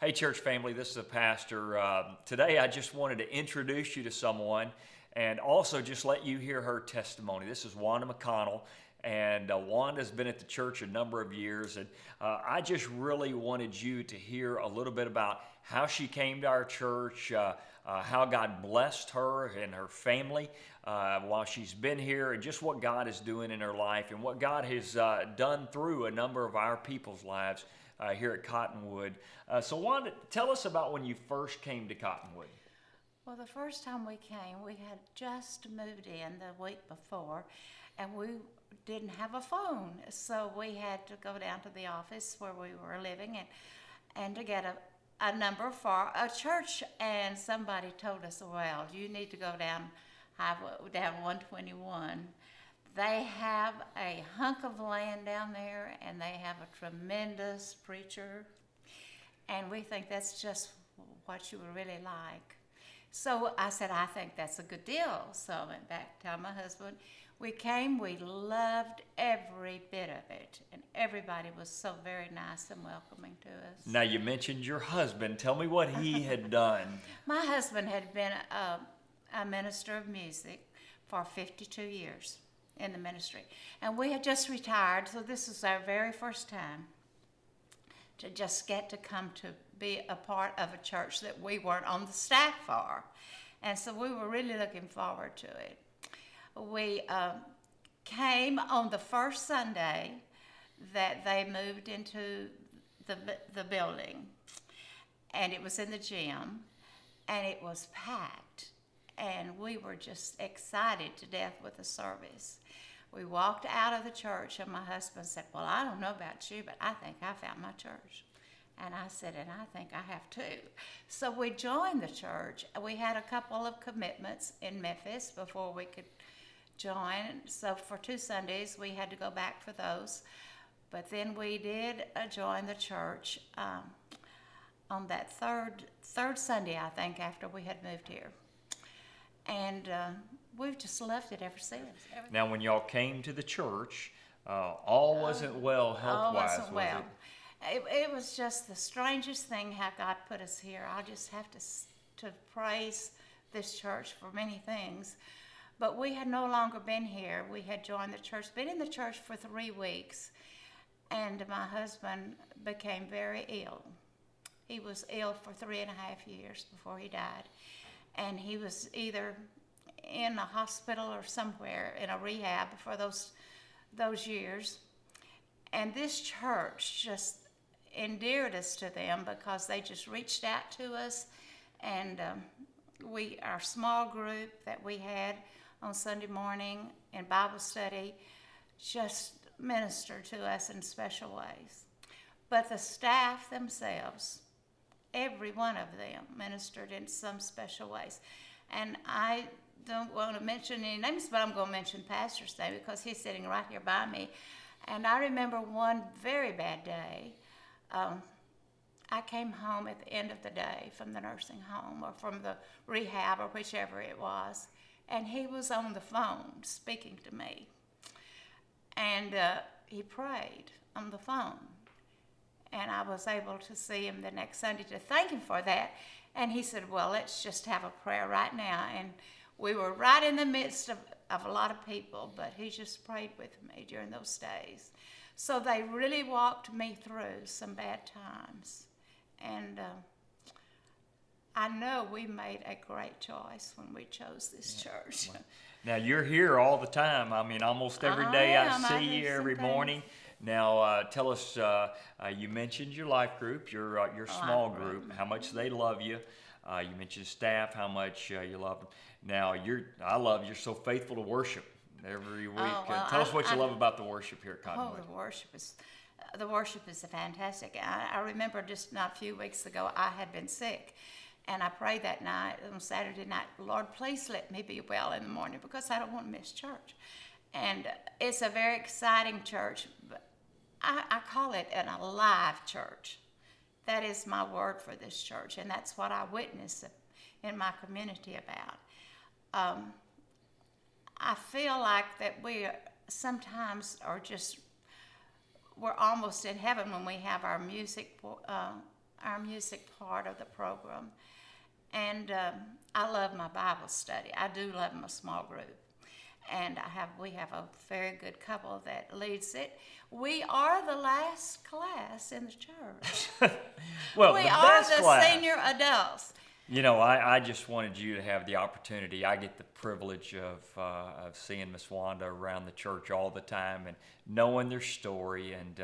Hey, church family, this is a pastor. Today, I just wanted to introduce you to someone and also just let you hear her testimony. This is Wanda McConnell, and Wanda's been at the church a number of years, and I just really wanted you to hear a little bit about how she came to our church, how God blessed her and her family while she's been here, and just what God is doing in her life and what God has done through a number of our people's lives here at Cottonwood. So Wanda, tell us about when you first came to Cottonwood. Well, the first time we came, we had just moved in the week before, and we didn't have a phone. So we had to go down to the office where we were living and to get a number for a church. And somebody told us, well, you need to go down 121. They have a hunk of land down there, and they have a tremendous preacher. And we think that's just what you would really like. So I said, I think that's a good deal. So I went back to tell my husband. We came, we loved every bit of it. And everybody was so very nice and welcoming to us. Now, you mentioned your husband. Tell me what he had done. My husband had been a minister of music for 52 years in the ministry. And we had just retired, so this was our very first time to just get to come to be a part of a church that we weren't on the staff for. And so we were really looking forward to it. We came on the first Sunday that they moved into the building, and it was in the gym, and it was packed, and we were just excited to death with the service. We walked out of the church, and my husband said, well, I don't know about you, but I think I found my church. And I said, and I think I have too. So we joined the church. We had a couple of commitments in Memphis before we could join. So for 2 Sundays, we had to go back for those. But then we did join the church on that third Sunday, I think, after we had moved here. And we've just loved it ever since. Now, when y'all came to the church, all wasn't well health-wise, wasn't well. It was just the strangest thing how God put us here. I just have to praise this church for many things. But we had no longer been here. We had joined the church, been in the church for 3 weeks, and my husband became very ill. He was ill for 3.5 years before he died. And he was either in a hospital or somewhere in a rehab for those years. And this church just endeared us to them because they just reached out to us. And our small group that we had on Sunday morning in Bible study just ministered to us in special ways. But the staff themselves, every one of them ministered in some special ways. And I don't want to mention any names, but I'm going to mention Pastor's name because he's sitting right here by me. And I remember one very bad day. I came home at the end of the day from the nursing home or from the rehab or whichever it was, and he was on the phone speaking to me. And he prayed on the phone. And I was able to see him the next Sunday to thank him for that. And he said, well, let's just have a prayer right now. And we were right in the midst of a lot of people, but he just prayed with me during those days. So they really walked me through some bad times. And I know we made a great choice when we chose this church. Now, you're here all the time. I mean, almost every day I see you every morning. Now, tell us, you mentioned your life group, your small group, how much they love you. You mentioned staff, how much you love them. Now, you're so faithful to worship every week. Tell us what you love about the worship here at Cottonwood. The worship is fantastic. I remember just not a few weeks ago, I had been sick. And I prayed that night, on Saturday night, Lord, please let me be well in the morning because I don't want to miss church. And it's a very exciting church. But I call it an alive church. That is my word for this church, and that's what I witness in my community about. I feel like that we sometimes we're almost in heaven when we have our music our music part of the program. And I love my Bible study. I do love my small group. And we have a very good couple that leads it. We are the last class in the church. Well, We the are best the class. senior adults. You know, I just wanted you to have the opportunity. I get the privilege of seeing Miss Wanda around the church all the time and knowing their story and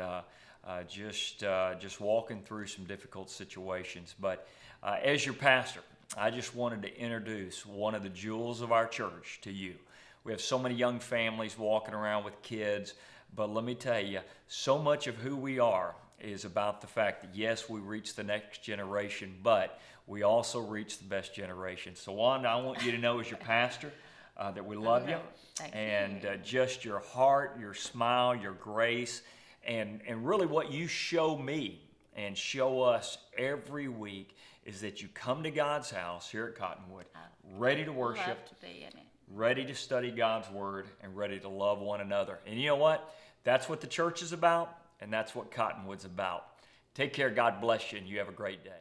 just walking through some difficult situations. But as your pastor, I just wanted to introduce one of the jewels of our church to you. We have so many young families walking around with kids, but let me tell you, so much of who we are is about the fact that, yes, we reach the next generation, but we also reach the best generation. So, Wanda, I want you to know as your pastor that we love you. Thank And you. just your heart, your smile, your grace, and really what you show me and show us every week is that you come to God's house here at Cottonwood, ready to worship, Love to be in it. ready to study God's Word, and ready to love one another. And you know what? That's what the church is about, and that's what Cottonwood's about. Take care. God bless you, and you have a great day.